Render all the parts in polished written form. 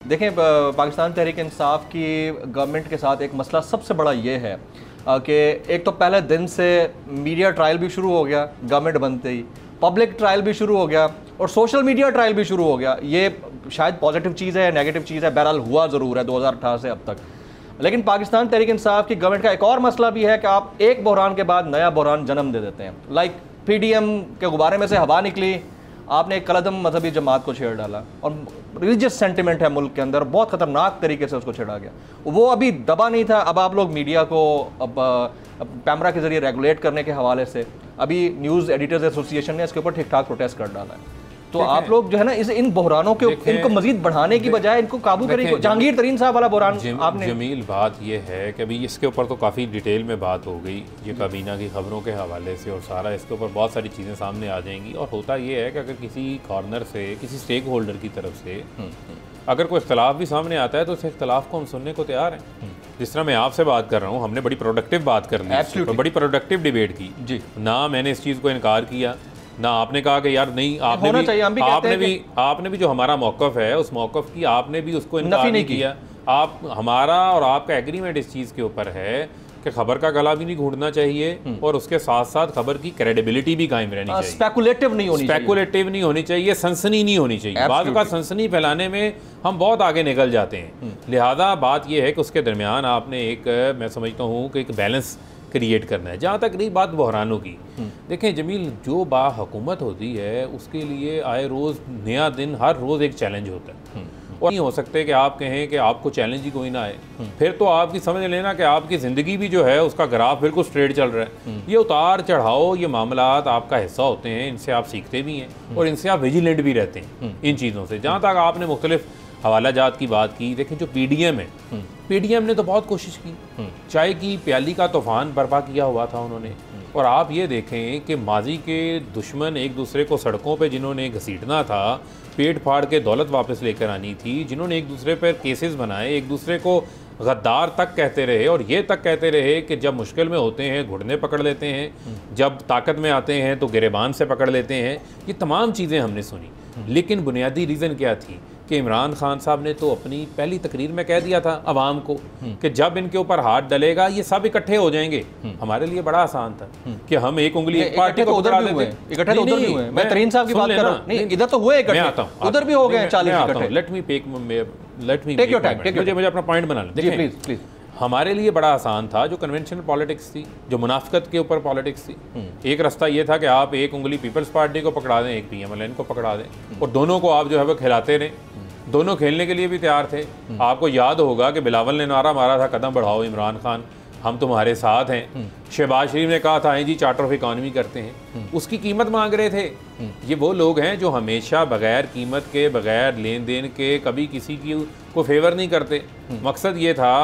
देखें, पाकिस्तान तहरीक इंसाफ की गवर्नमेंट के साथ एक मसला सबसे बड़ा ये है कि एक तो पहले दिन से मीडिया ट्रायल भी शुरू हो गया, गवर्नमेंट बनते ही पब्लिक ट्रायल भी शुरू हो गया और सोशल मीडिया ट्रायल भी शुरू हो गया। ये शायद पॉजिटिव चीज़ है, नेगेटिव चीज़ है, बहरहाल हुआ ज़रूर है 2018 से अब तक। लेकिन पाकिस्तान तहरीक इंसाफ की गवर्नमेंट का एक और मसला भी है कि आप एक बहरान के बाद नया बहरान जन्म दे देते हैं। लाइक PDM के गुब्बारे में से हवा निकली, आपने एक कलदम मजहबी जमात को छेड़ डाला और रिलीजियस सेंटिमेंट है मुल्क के अंदर, बहुत ख़तरनाक तरीके से उसको छेड़ा गया। वो अभी दबा नहीं था, अब आप लोग मीडिया को अब पैमरा के ज़रिए रेगुलेट करने के हवाले से अभी न्यूज़ एडिटर्स एसोसिएशन ने इसके ऊपर ठीक ठाक प्रोटेस्ट कर डाला है। तो आप लोग जो है ना इन बहरानों के इनको मजीद बढ़ाने की बजाय इनको काबू करें। जहांगीर तरीन साहब वाला बहरान आपने जमील, बात ये है कि अभी इसके ऊपर तो काफ़ी डिटेल में बात हो गई, ये काबीना की खबरों के हवाले से और सारा इसके ऊपर बहुत सारी चीज़ें सामने आ जाएंगी। और होता ये है कि अगर किसी कॉर्नर से, किसी स्टेक होल्डर की तरफ से अगर कोई इख्तलाफ भी सामने आता है तो उस इख्तलाफ को हम सुनने को तैयार हैं। जिस तरह मैं आपसे बात कर रहा हूँ, हमने बड़ी प्रोडक्टिव बात कर ली, बड़ी प्रोडक्टिव डिबेट की जी। ना मैंने इस चीज़ को इनकार किया, ना आपने कहा कि यार नहीं, आपने भी जो हमारा मौक़िफ़ है उस मौक़िफ़ की आपने भी उसको इनकार नहीं किया। आप हमारा और आपका एग्रीमेंट इस चीज़ के ऊपर है कि खबर का गला भी नहीं घूटना चाहिए और उसके साथ साथ खबर की क्रेडिबिलिटी भी कायम रहनी चाहिए। स्पेकुलेटिव नहीं होनी चाहिए, सनसनी नहीं होनी चाहिए। बाद का सनसनी फैलाने में हम बहुत आगे निकल जाते हैं। लिहाजा बात यह है कि उसके दरमियान आपने एक, मैं समझता हूँ कि एक बैलेंस क्रिएट करना है। जहाँ तक रही बात बहरानों की, देखें जमील, जो बाहुकूमत होती है उसके लिए आए रोज़ नया दिन, हर रोज़ एक चैलेंज होता है। और नहीं हो सकते कि आप कहें कि आपको चैलेंज ही कोई ना आए, फिर तो आपकी समझ लेना कि आपकी ज़िंदगी भी जो है उसका ग्राफ बिल्कुल स्ट्रेट चल रहा है। ये उतार चढ़ाओ, ये मामलात आपका हिस्सा होते हैं, इनसे आप सीखते भी हैं और इनसे आप विजिलेंट भी रहते हैं इन चीज़ों से। जहाँ तक आपने मुख्तलिफ हवाला जात की बात की, देखें जो PDM है, PDM ने तो बहुत कोशिश की, चाय की प्याली का तूफ़ान बर्पा किया हुआ था उन्होंने। और आप ये देखें कि माजी के दुश्मन एक दूसरे को सड़कों पे जिन्होंने घसीटना था, पेट फाड़ के दौलत वापस लेकर आनी थी, जिन्होंने एक दूसरे पर केसेस बनाए, एक दूसरे को गद्दार तक कहते रहे और ये तक कहते रहे कि जब मुश्किल में होते हैं घुटने पकड़ लेते हैं, जब ताकत में आते हैं तो गिरेबान से पकड़ लेते हैं। ये तमाम चीज़ें हमने सुनी, लेकिन बुनियादी रीज़न क्या थी कि इमरान खान साहब ने तो अपनी पहली तकरीर में कह दिया था अवाम को कि जब इनके ऊपर हाथ डलेगा ये सब इकट्ठे हो जाएंगे। हमारे लिए बड़ा आसान था कि हम एक उंगली एक पार्टी को उधर भी हुए, इकट्ठे तो उधर भी हुए। मैं तरीन साहब की बात कर रहा हूं, नहीं इधर तो हुए इकट्ठे, उधर भी हो गए 40 इकट्ठे। लेट मी मुझे अपना पॉइंट बना लें। देखिए प्लीज, हमारे लिए बड़ा आसान था जो कन्वेंशनल पॉलिटिक्स थी, जो मुनाफिकत के ऊपर पॉलिटिक्स थी। एक रास्ता ये था कि आप एक उंगली पीपल्स पार्टी को पकड़ा दें, एक PMLN को पकड़ा दें और दोनों को आप जो है वो खिलाते रहें। दोनों खेलने के लिए भी तैयार थे। आपको याद होगा कि बिलावल ने नारा मारा था, कदम बढ़ाओ इमरान खान, हम तुम्हारे साथ हैं। शहबाज शरीफ ने कहा था जी चार्टर ऑफ इकॉनमी करते हैं, उसकी कीमत मांग रहे थे। ये वो लोग हैं जो हमेशा बगैर कीमत के, बगैर लेन देन के कभी किसी की को फेवर नहीं करते। मकसद ये था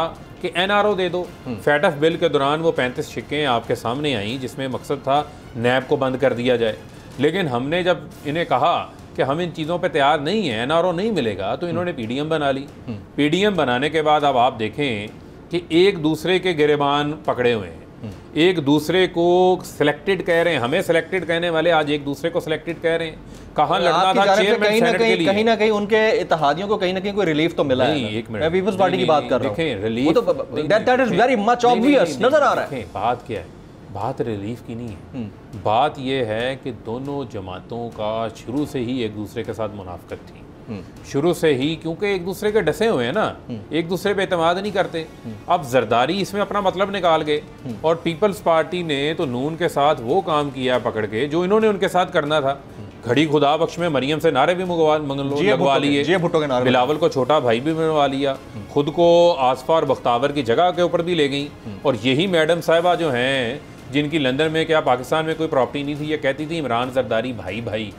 कि NRO दे दो। फैटफ बिल के दौरान वो 35 शिक्कें आपके सामने आईं जिसमें मकसद था नैब को बंद कर दिया जाए। लेकिन हमने जब इन्हें कहा कि हम इन चीज़ों पे तैयार नहीं हैं, NRO नहीं मिलेगा, तो इन्होंने PDM बना ली। PDM बनाने के बाद अब आप देखें कि एक दूसरे के गिरेबान पकड़े हुए हैं, एक दूसरे को सिलेक्टेड कह रहे हैं। हमें सिलेक्टेड कहने वाले आज एक दूसरे को सिलेक्टेड कह रहे हैं। कहाँ लड़ना था चेयरमैन सेनेट के लिए, कहीं ना कहीं उनके इत्तेहादियों को कहीं ना कहीं कोई रिलीफ तो मिला है। एक मिनट, मैं पीपल्स पार्टी की बात कर रहा हूं। देखें relief, that is very much obvious नजर आ रहा है। बात क्या है, बात रिलीफ की नहीं है। बात यह है कि दोनों जमातों का शुरू से ही एक दूसरे के साथ मुनाफिकत थी, शुरू से ही, क्योंकि एक दूसरे के डसे हुए हैं ना, एक दूसरे पे एतमाद नहीं करते। अब जरदारी इसमें अपना मतलब निकाल गए और पीपल्स पार्टी ने तो नून के साथ वो काम किया पकड़ के जो इन्होंने उनके साथ करना था। घड़ी खुदा बख्श में मरियम से नारे भी लगवा लिए, बिलावल को छोटा भाई भी बनवा लिया, खुद को आसफा और बख्तावर की जगह के ऊपर भी ले गई। और यही मैडम साहिबा जो हैं जिनकी लंदन में क्या पाकिस्तान में कोई प्रॉपर्टी नहीं थी, ये कहती थी इमरान जरदारी भाई भाई,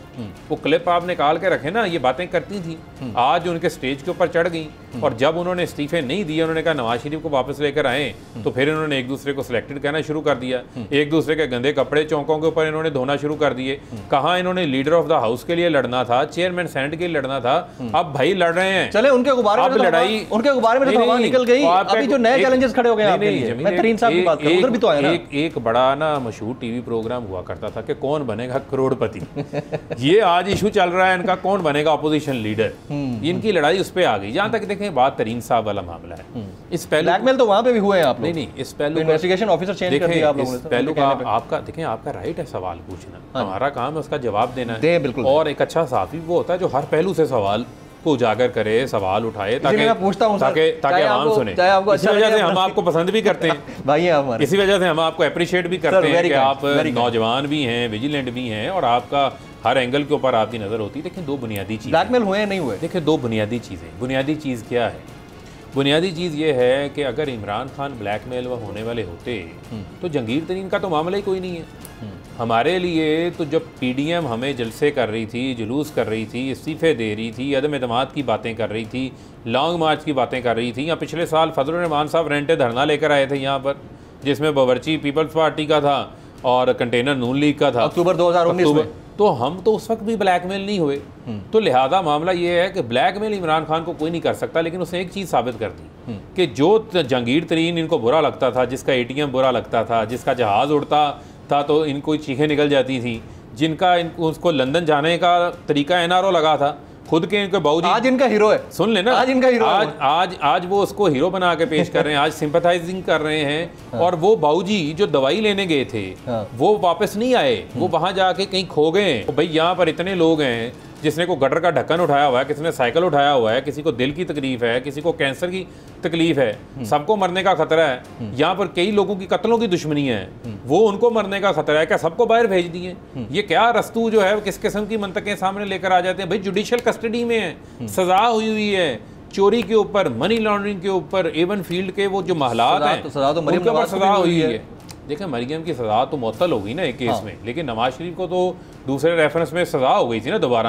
वो क्लिप आप निकाल के रखे ना, ये बातें करती थी। आज उनके स्टेज के ऊपर चढ़ गई और जब उन्होंने इस्तीफे नहीं दिए, उन्होंने कहा नवाज शरीफ को वापस लेकर आए, तो फिर इन्होंने एक दूसरे को सिलेक्टेड कहना शुरू कर दिया। एक दूसरे के गंदे कपड़े चौकों के ऊपर इन्होंने धोना शुरू कर दिए। कहाँ इन्होंने लीडर ऑफ द हाउस के लिए लड़ना था, चेयरमैन सेनेट के लिए लड़ना था, अब भाई लड़ रहे हैं। चले उनके गुब्बारे में लड़ाई, उनके गुब्बारे में हवा निकल गई। अभी जो नए चैलेंजेस खड़े हो गए आपके लिए, मैं तरीन साहब की बात कर रहा हूं, उधर भी तो आया ना। एक बड़ा ना मशहूर टीवी प्रोग्राम हुआ करता था कि कौन बनेगा करोड़पति। ये आज इशू चल रहा है इनका, कौन बनेगा अपोजिशन लीडर, इनकी लड़ाई उस पर आ गई। जहाँ तक देखें बात तरीन साहब वाला मामला है, इस पहलू ब्लैकमेल तो वहाँ पे भी हुए हैं आप लोग। नहीं, इस पहलू इन्वेस्टिगेशन ऑफिसर चेंज कर दिया आप लोगों ने। इस पहलू का आपका देखें, आपका राइट है सवाल पूछना, हमारा काम है उसका जवाब देना है। बिल्कुल। और एक अच्छा सहाफी वो होता है जो हर पहलू से सवाल को उजागर करे, सवाल उठाए, ताकि आवाम सुने। इसी वजह से हम आपको पसंद भी करते हैं भाई, हमारे इसी वजह से हम आपको अप्रिशिएट भी करते हैं कि आप नौजवान भी हैं, विजिलेंट भी हैं, और आपका हर एंगल के ऊपर आपकी नज़र होती है। देखिए दो बुनियादी चीज़, ब्लैकमेल हुए नहीं हुए, देखिए दो बुनियादी चीज़ें। बुनियादी चीज़ क्या है? बुनियादी चीज़ ये है कि अगर इमरान खान ब्लैकमेल होने वाले होते तो जंगीर तरीन का तो मामला ही कोई नहीं है। हमारे लिए तो जब पीडीएम हमें जलसे कर रही थी, जुलूस कर रही थी, इस्तीफ़े दे रही थी, अदम एतमाद की बातें कर रही थी, लॉन्ग मार्च की बातें कर रही थी, या पिछले साल फजलुर रहमान साहब रेंटे धरना लेकर आए थे यहाँ पर, जिसमें बावर्ची पीपल्स पार्टी का था और कंटेनर नून लीग का था, अक्टूबर 2019 में। तो हम तो उस वक्त भी ब्लैकमेल नहीं हुए। तो लिहाजा मामला ये है कि ब्लैकमेल इमरान खान को कोई नहीं कर सकता, लेकिन उसने एक चीज़ साबित कर दी कि जो जंगीर तरीन इनको बुरा लगता था, जिसका एटीएम बुरा लगता था, जिसका जहाज़ उड़ता था तो इनको चीखें निकल जाती थी, जिनका उसको लंदन जाने का तरीका एनआरओ लगा था, खुद के इनके बाबूजी आज इनका हीरो है। सुन लेना, आज इनका हीरो आज आज आज वो उसको हीरो बना के पेश कर रहे हैं, आज सिंपैथाइजिंग कर रहे हैं। और वो बाबूजी जो दवाई लेने गए थे वो वापस नहीं आए, वो वहां जाके कहीं खो गए। तो भाई यहाँ पर इतने लोग हैं, जिसने को गटर का ढक्कन उठाया हुआ है, किसी ने साइकिल उठाया हुआ है, किसी को दिल की तकलीफ है, किसी को कैंसर की तकलीफ है, सबको मरने का खतरा है। यहाँ पर कई लोगों की कत्लों की दुश्मनी है, वो उनको मरने का खतरा है, क्या सबको बाहर भेज दिए? ये क्या रस्तू जो है किस किस्म की मंतकें सामने लेकर आ जाते हैं? भाई जुडिशियल कस्टडी में है, सजा हुई है चोरी के ऊपर, मनी लॉन्ड्रिंग के ऊपर, एवन फील्ड के वो जो महलात हैं, सजा तो मरीम नवाज को सजा हुई है। देखें मरियम की सजा तो मुअत्तल हो गई ना एक केस में, लेकिन नवाज शरीफ को तो दूसरे रेफरेंस में सजा हो गई थी ना दोबारा।